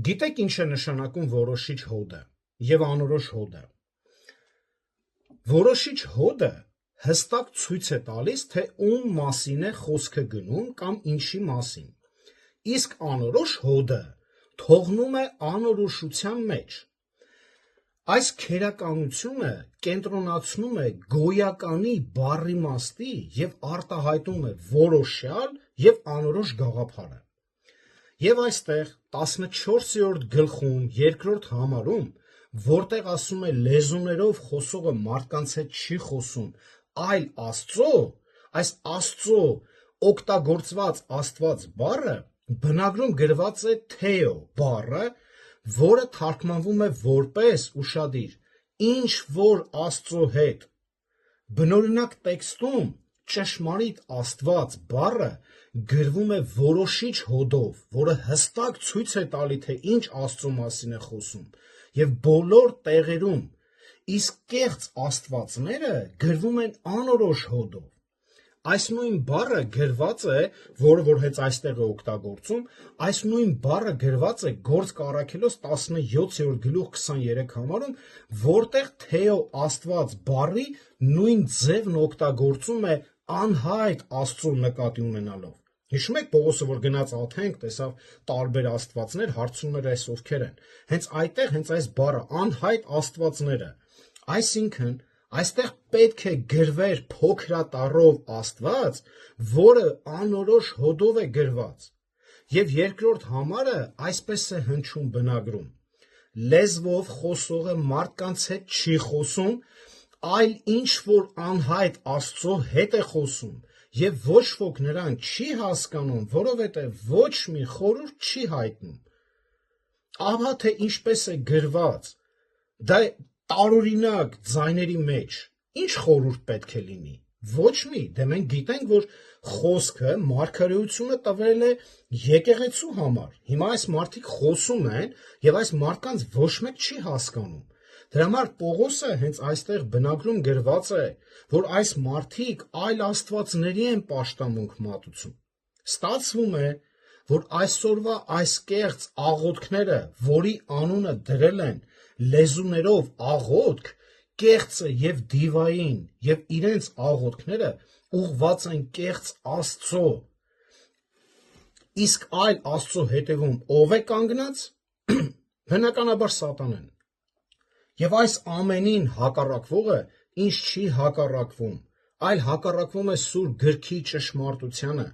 Գիտեք ինչ է նշանակում որոշիչ հոդը և անորոշ հոդը։ Որոշիչ հոդը հստակ ցույց է տալիս, թե ում մասին է խոսքը գնում կամ ինչի մասին, իսկ անորոշ հոդը թողնում է անորոշության մեջ։ Այս քերականությունը կենտրոնացնում է գոյականի բառիմաստի և արտահայտում է որոշյալ և անորոշ գաղափարը։ Եվ այստեղ 14-րդ գլխում, 2-րդ համարում, որտեղ ասում է լեզուներով խոսողը մարդկանց հետ չի խոսում, այլ Աստծո, այս Աստծո օգտագործված Աստված բառը բնագրում գրված է թեո բառը, որը թարգմանվում է որպես, ուշադիր, ինչ որ Աստծո հետ։ Բնօրինակ տեքստում ճշմարիտ Աստված բառը գրվում է որոշիչ հոդով, որը հստակ ցույց է տալի, թե ինչ Աստծո մասին է խոսում, և բոլոր տեղերում, իսկ կեղծ աստվածները գրվում են անորոշ հոդով։ Այս նույն բառը գրված է, որը որ հենց այստեղ է օգտագործում, այս նույն բառը գրված է Գործք առաքելոց 17-րդ գլուխ 23 համարում, որտեղ թեո Աստված բառի նույն ձևն օգտագործում է անհայտ Աստծո նկատի ունենալով։ Հիշում եք Պողոսը, որ գնաց Աթենք, տեսավ տարբեր աստվածներ, հարցնում էր այս ովքեր են։ Հենց այդտեղ հենց այս բառը անհայտ աստվածները, այսինքն այստեղ պետք է գրվեր փոքրատառով Աստված, որը անորոշ հոդով է գրված։ Եվ երկրորդ համարը այսպես է հնչում բնագրում. լեզվով խոսողը մարդկանց հետ չի խոսում, այլ ինչ որ անհայտ Աստծո հետ է խոսում, և ոչ ոք նրան չի հասկանում, որովհետև ոչ մի խորհուրդ չի հայտնում։ Ահա թե ինչպես է գրված, դա տարօրինակ ձայների մեջ, ինչ խորհուրդ պետք է լինի։ Ոչ մի, դե մենք գիտենք, որ խոսքը մարգարեությունը տվել է եկեղեցու համար։ Հիմա այս մարդիկ խոսում են, և այս մարդկանց ոչ մեկ չի հասկանում։ Դրա համար Պողոսը հենց այստեղ բնագրում գրված է, որ այս մարդիկ այլ աստվածների են պաշտամունք մատուցում։ Ստացվում է, որ այսօրվա այս կեղծ աղոթքները, որի անունը դրել են լեզուներով աղոթք, կեղծը և դիվային, և իրենց աղոթքները ուղղված են կեղծ Աստծո։ Իսկ այլ Աստծո հետևում ով է կանգնած։ Բնականաբար Սատանան։ Եվ այս ամենին հակառակվողը ինչ չի հակառակվում, այլ հակառակվում է Սուրբ գրքի ճշմարտությանը,